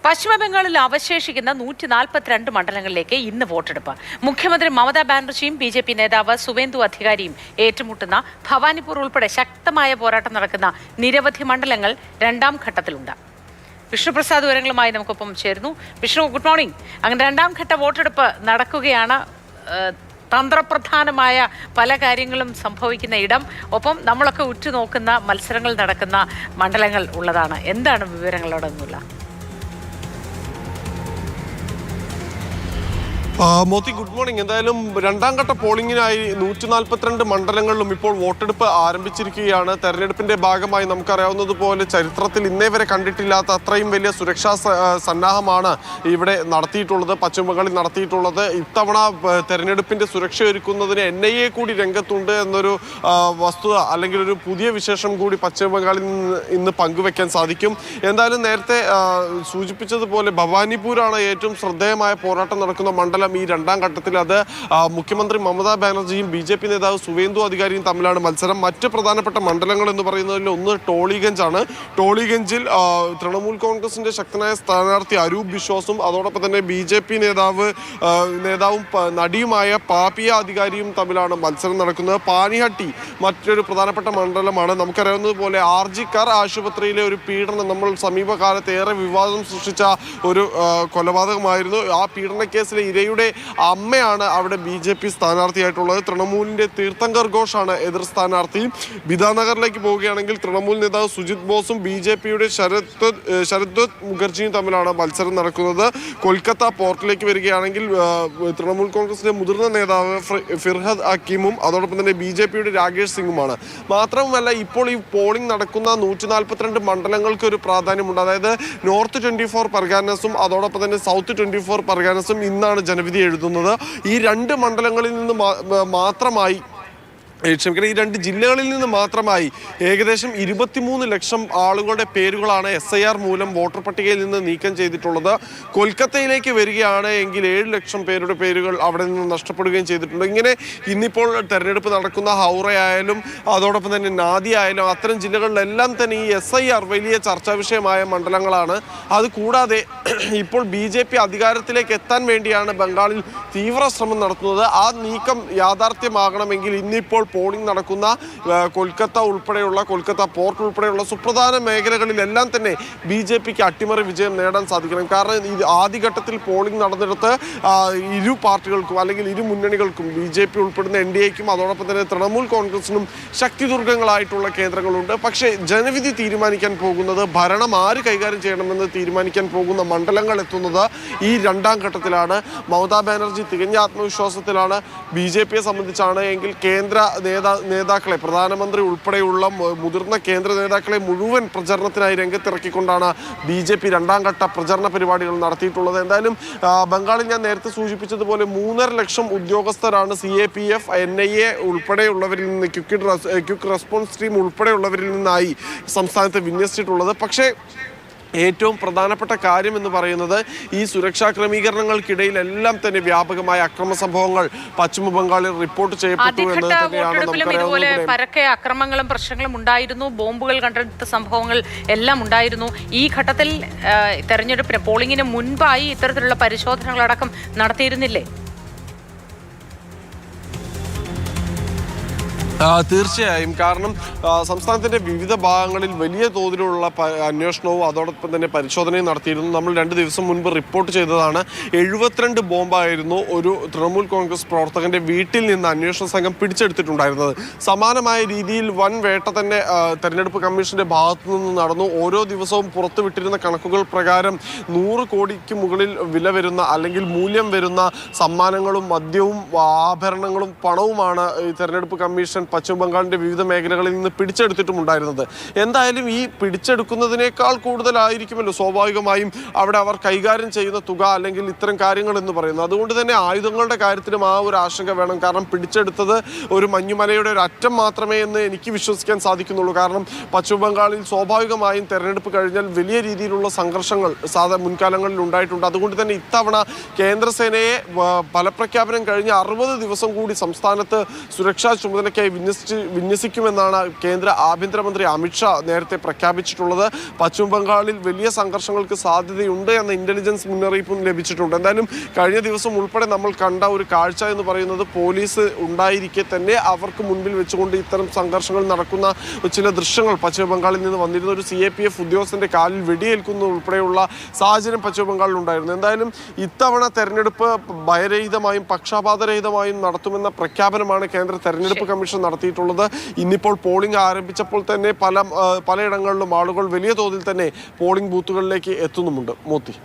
പശ്ചിമബംഗാളിൽ അവശേഷിക്കുന്ന 142 മണ്ഡലങ്ങളിലേക്ക് ഇന്ന് വോട്ടെടുപ്പ്. മുഖ്യമന്ത്രി മമതാ ബാനർജിയും BJP നേതാവ് സുവേന്ദു അധികാരിയും ഏറ്റുമുട്ടുന്ന ഭവാനിപൂർ ഉൾപ്പെടെ ശക്തമായ പോരാട്ടം നടക്കുന്ന നിരവധി മണ്ഡലങ്ങൾ രണ്ടാം ഘട്ടത്തിലുണ്ട്. വിഷ്ണുപ്രസാദ് വിവരങ്ങളുമായി നമുക്കൊപ്പം ചേരുന്നു. Vishnu, good morning. അങ്ങനെ രണ്ടാം ഘട്ട വോട്ടെടുപ്പ് നടക്കുകയാണ്. തന്ത്രപ്രധാനമായ പല കാര്യങ്ങളും സംഭവിക്കുന്ന ഇടം, ഒപ്പം നമ്മളൊക്കെ ഉറ്റുനോക്കുന്ന മത്സരങ്ങൾ നടക്കുന്ന മണ്ഡലങ്ങൾ ഉള്ളതാണ്. എന്താണ് വിവരങ്ങളോടൊന്നുമില്ല? Moti, good morning. എന്തായാലും രണ്ടാം ഘട്ട പോളിംഗിനായി 142 മണ്ഡലങ്ങളിലും ഇപ്പോൾ വോട്ടെടുപ്പ് ആരംഭിച്ചിരിക്കുകയാണ്. തെരഞ്ഞെടുപ്പിന്റെ ഭാഗമായി നമുക്കറിയാവുന്നതുപോലെ ചരിത്രത്തിൽ ഇന്നേ വരെ കണ്ടിട്ടില്ലാത്ത അത്രയും വലിയ സുരക്ഷാ സന്നാഹമാണ് ഇവിടെ നടത്തിയിട്ടുള്ളത്, പശ്ചിമബംഗാളിൽ നടത്തിയിട്ടുള്ളത്. ഇത്തവണ തെരഞ്ഞെടുപ്പിന്റെ സുരക്ഷ ഒരുക്കുന്നതിന് NIA കൂടി രംഗത്തുണ്ട് എന്നൊരു വസ്തുത അല്ലെങ്കിൽ ഒരു പുതിയ വിശേഷം കൂടി പശ്ചിമബംഗാളിൽ ഇന്ന് പങ്കുവെക്കാൻ സാധിക്കും. എന്തായാലും നേരത്തെ സൂചിപ്പിച്ചതുപോലെ ഭവാനിപൂരാണ് ഏറ്റവും ശ്രദ്ധേയമായ പോരാട്ടം നടക്കുന്ന മണ്ഡലം. ഈ രണ്ടാം ഘട്ടത്തിൽ അത് മുഖ്യമന്ത്രി മമതാ ബാനർജിയും BJP നേതാവ് സുവേന്ദു അധികാരിയും തമ്മിലാണ് മത്സരം. മറ്റ് പ്രധാനപ്പെട്ട മണ്ഡലങ്ങൾ എന്ന് പറയുന്നതിൽ ഒന്ന് ടോളിഗഞ്ചാണ്. ടോളിഗഞ്ചിൽ തൃണമൂൽ കോൺഗ്രസിന്റെ ശക്തനായ സ്ഥാനാർത്ഥി അരൂപ് ബിശ്വാസും അതോടൊപ്പം തന്നെ BJP നേതാവും നടിയുമായ പാപിയ അധികാരിയും തമ്മിലാണ് മത്സരം നടക്കുന്നത്. പാനിഹട്ടി മറ്റൊരു പ്രധാനപ്പെട്ട മണ്ഡലമാണ്. നമുക്കറിയാവുന്നതുപോലെ RG-കർ ആശുപത്രിയിലെ ഒരു പീഡനം നമ്മൾ സമീപകാലത്ത് ഏറെ വിവാദം സൃഷ്ടിച്ച ഒരു കൊലപാതകമായിരുന്നു. ആ പീഡന കേസിലെ ഇരയുടെ അമ്മയാണ് അവിടെ BJP സ്ഥാനാർത്ഥിയായിട്ടുള്ളത്. തൃണമൂലിന്റെ തീർത്ഥങ്കർ ഘോഷാണ് എതിർ സ്ഥാനാർത്ഥി. ബിധാനഗറിലേക്ക് പോവുകയാണെങ്കിൽ തൃണമൂൽ നേതാവ് സുജിത് ബോസും BJP-യുടെ ശരദ്വത് മുഖർജിയും തമ്മിലാണ് മത്സരം നടക്കുന്നത്. കൊൽക്കത്ത പോർട്ടിലേക്ക് വരികയാണെങ്കിൽ തൃണമൂൽ കോൺഗ്രസിന്റെ മുതിർന്ന നേതാവ് ഫിർഹദ് ഹക്കീമും അതോടൊപ്പം തന്നെ BJP-യുടെ രാകേഷ് സിംഗുമാണ്. മാത്രവുമല്ല, ഇപ്പോൾ ഈ പോളിംഗ് നടക്കുന്ന 142 മണ്ഡലങ്ങൾക്ക് ഒരു പ്രാധാന്യമുണ്ട്. അതായത് നോർത്ത് 24 പർഗാനസും അതോടൊപ്പം തന്നെ സൗത്ത് 24 പർഗാനസും ഇന്നാണ് ജനവിധി എഴുതുന്നത്. ഈ രണ്ട് മണ്ഡലങ്ങളിൽ നിന്ന് മാത്രമായി ഈ രണ്ട് ജില്ലകളിൽ നിന്ന് മാത്രമായി ഏകദേശം 23 ലക്ഷം ആളുകളുടെ പേരുകളാണ് SIR മൂലം വോട്ടർ പട്ടികയിൽ നിന്ന് നീക്കം ചെയ്തിട്ടുള്ളത്. കൊൽക്കത്തയിലേക്ക് വരികയാണ് എങ്കിൽ 7 ലക്ഷം പേരുടെ പേരുകൾ അവിടെ നിന്ന് നഷ്ടപ്പെടുകയും ചെയ്തിട്ടുണ്ട്. ഇങ്ങനെ ഇന്നിപ്പോൾ തെരഞ്ഞെടുപ്പ് നടക്കുന്ന ഹൗറയായാലും അതോടൊപ്പം തന്നെ നാദി ആയാലും അത്തരം ജില്ലകളിലെല്ലാം തന്നെ ഈ SIR വലിയ ചർച്ചാ വിഷയമായ മണ്ഡലങ്ങളാണ്. അതുകൂടാതെ ഇപ്പോൾ BJP അധികാരത്തിലേക്ക് എത്താൻ വേണ്ടിയാണ് ബംഗാളിൽ തീവ്ര ശ്രമം നടത്തുന്നത്. ആ നീക്കം യാഥാർത്ഥ്യമാകണമെങ്കിൽ ഇന്നിപ്പോൾ പോളിംഗ് നടക്കുന്ന കൊൽക്കത്ത പോർട്ട് ഉൾപ്പെടെയുള്ള സുപ്രധാന മേഖലകളിലെല്ലാം തന്നെ BJP-ക്ക് അട്ടിമറി വിജയം നേടാൻ സാധിക്കണം. കാരണം ഈ ആദ്യഘട്ടത്തിൽ പോളിംഗ് നടന്നിടത്ത് ഇരു പാർട്ടികൾക്കും അല്ലെങ്കിൽ ഇരു മുന്നണികൾക്കും BJP ഉൾപ്പെടുന്ന NDA-ക്കും അതോടൊപ്പം തന്നെ തൃണമൂൽ കോൺഗ്രസിനും ശക്തിദുർഗങ്ങളായിട്ടുള്ള കേന്ദ്രങ്ങളുണ്ട്. പക്ഷേ ജനവിധി തീരുമാനിക്കാൻ പോകുന്നത്, ഭരണം ആര് കൈകാര്യം ചെയ്യണമെന്ന് തീരുമാനിക്കാൻ പോകുന്ന മണ്ഡലങ്ങൾ എത്തുന്നത് ഈ രണ്ടാം ഘട്ടത്തിലാണ്. മമതാ ബാനർജി തികഞ്ഞ ആത്മവിശ്വാസത്തിലാണ്. BJP-യെ സംബന്ധിച്ചാണ് എങ്കിൽ കേന്ദ്ര നേതാക്കളെ, പ്രധാനമന്ത്രി ഉൾപ്പെടെയുള്ള മുതിർന്ന കേന്ദ്ര നേതാക്കളെ മുഴുവൻ പ്രചരണത്തിനായി രംഗത്തിറക്കിക്കൊണ്ടാണ് BJP രണ്ടാം ഘട്ട പ്രചരണ പരിപാടികൾ നടത്തിയിട്ടുള്ളത്. എന്തായാലും ബംഗാളിൽ ഞാൻ നേരത്തെ സൂചിപ്പിച്ചതുപോലെ 3.5 ലക്ഷം ഉദ്യോഗസ്ഥരാണ് CAPF, NIA ഉൾപ്പെടെയുള്ളവരിൽ നിന്ന്, ക്വിക്ക് റെസ്പോൺസ് ടീം ഉൾപ്പെടെയുള്ളവരിൽ നിന്നായി സംസ്ഥാനത്ത് വിന്യസിച്ചിട്ടുള്ളത്. പക്ഷേ ഏറ്റവും പ്രധാനപ്പെട്ട കാര്യം എന്ന് പറയുന്നത് ഈ സുരക്ഷാ ക്രമീകരണങ്ങൾക്കിടയിലെല്ലാം തന്നെ വ്യാപകമായ അക്രമ സംഭവങ്ങൾ പശ്ചിമ ബംഗാളിൽ റിപ്പോർട്ട് ചെയ്യപ്പെട്ടു എന്നത് തന്നെയാണ്. ഇതുപോലെ പരക്കെ അക്രമങ്ങളും പ്രശ്നങ്ങളും ഉണ്ടായിരുന്നു, ബോംബുകൾ കണ്ടെടുത്ത സംഭവങ്ങൾ എല്ലാം ഉണ്ടായിരുന്നു. ഈ ഘട്ടത്തിൽ തെരഞ്ഞെടുപ്പിന് പോളിംഗിന് മുൻപായി ഇത്തരത്തിലുള്ള പരിശോധനകളടക്കം നടത്തിയിരുന്നില്ലേ? തീർച്ചയായും. കാരണം സംസ്ഥാനത്തിൻ്റെ വിവിധ ഭാഗങ്ങളിൽ വലിയ തോതിലുള്ള അന്വേഷണവും അതോടൊപ്പം തന്നെ പരിശോധനയും നടത്തിയിരുന്നു. നമ്മൾ 2 ദിവസം മുൻപ് റിപ്പോർട്ട് ചെയ്തതാണ്. 72 ബോംബായിരുന്നു ഒരു തൃണമൂൽ കോൺഗ്രസ് പ്രവർത്തകന്റെ വീട്ടിൽ നിന്ന് അന്വേഷണ സംഘം പിടിച്ചെടുത്തിട്ടുണ്ടായിരുന്നത്. സമാനമായ രീതിയിൽ വൻ വേട്ട തന്നെ തെരഞ്ഞെടുപ്പ് കമ്മീഷന്റെ ഭാഗത്തു നിന്ന് നടന്നു. ഓരോ ദിവസവും പുറത്തുവിട്ടിരുന്ന കണക്കുകൾ പ്രകാരം 100 കോടിക്ക് മുകളിൽ വില വരുന്ന അല്ലെങ്കിൽ മൂല്യം വരുന്ന സമ്മാനങ്ങളും മദ്യവും ആഭരണങ്ങളും പണവുമാണ് ഈ തെരഞ്ഞെടുപ്പ് കമ്മീഷൻ പശ്ചിമ ബംഗാളിന്റെ വിവിധ മേഖലകളിൽ നിന്ന് പിടിച്ചെടുത്തിട്ടുമുണ്ടായിരുന്നത്. എന്തായാലും ഈ പിടിച്ചെടുക്കുന്നതിനേക്കാൾ കൂടുതലായിരിക്കുമല്ലോ സ്വാഭാവികമായും അവിടെ അവർ കൈകാര്യം ചെയ്യുന്ന തുക അല്ലെങ്കിൽ ഇത്തരം കാര്യങ്ങൾ എന്ന് പറയുന്നത്. അതുകൊണ്ട് തന്നെ ആയുധങ്ങളുടെ കാര്യത്തിലും ആ ഒരു ആശങ്ക വേണം. കാരണം പിടിച്ചെടുത്തത് ഒരു മഞ്ഞുമലയുടെ ഒരു അറ്റം മാത്രമേ എന്ന് എനിക്ക് വിശ്വസിക്കാൻ സാധിക്കുന്നുള്ളൂ. കാരണം പശ്ചിമ ബംഗാളിൽ സ്വാഭാവികമായും തെരഞ്ഞെടുപ്പ് കഴിഞ്ഞാൽ വലിയ രീതിയിലുള്ള സംഘർഷങ്ങൾ മുൻകാലങ്ങളിൽ ഉണ്ടായിട്ടുണ്ട്. അതുകൊണ്ട് തന്നെ ഇത്തവണ കേന്ദ്രസേനയെ ഫലപ്രഖ്യാപനം കഴിഞ്ഞ് 60 ദിവസം കൂടി സംസ്ഥാനത്ത് സുരക്ഷാ ചുമതലയ്ക്കായി വിന്യസിക്കുമെന്നാണ് കേന്ദ്ര ആഭ്യന്തരമന്ത്രി അമിത്ഷാ നേരത്തെ പ്രഖ്യാപിച്ചിട്ടുള്ളത്. പശ്ചിമ ബംഗാളിൽ വലിയ സംഘർഷങ്ങൾക്ക് സാധ്യതയുണ്ട് എന്ന ഇന്റലിജൻസ് മുന്നറിയിപ്പും ലഭിച്ചിട്ടുണ്ട്. എന്തായാലും കഴിഞ്ഞ ദിവസം ഉൾപ്പെടെ നമ്മൾ കണ്ട ഒരു കാഴ്ച എന്ന് പറയുന്നത് പോലീസ് ഉണ്ടായിരിക്കെ തന്നെ അവർക്ക് മുൻപിൽ വെച്ചുകൊണ്ട് ഇത്തരം സംഘർഷങ്ങൾ നടക്കുന്ന ചില ദൃശ്യങ്ങൾ പശ്ചിമ ബംഗാളിൽ നിന്ന് വന്നിരുന്ന ഒരു CAPF ഉദ്യോഗസ്ഥന്റെ കാലിൽ വെടിയേൽക്കുന്ന ഉൾപ്പെടെയുള്ള സാഹചര്യം പശ്ചിമ ബംഗാളിൽ ഉണ്ടായിരുന്നു. എന്തായാലും ഇത്തവണ തെരഞ്ഞെടുപ്പ് ഭയരഹിതമായും പക്ഷാപാതരഹിതമായും നടത്തുമെന്ന പ്രഖ്യാപനമാണ് കേന്ദ്ര തെരഞ്ഞെടുപ്പ് കമ്മീഷൻ നടത്തിയിട്ടുള്ളത്. ഇന്നിപ്പോൾ പോളിംഗ് ആരംഭിച്ചപ്പോൾ തന്നെ പലയിടങ്ങളിലും ആളുകൾ വലിയ തോതിൽ തന്നെ പോളിംഗ് ബൂത്തുകളിലേക്ക് എത്തുന്നുമുണ്ട്. മോത്തി.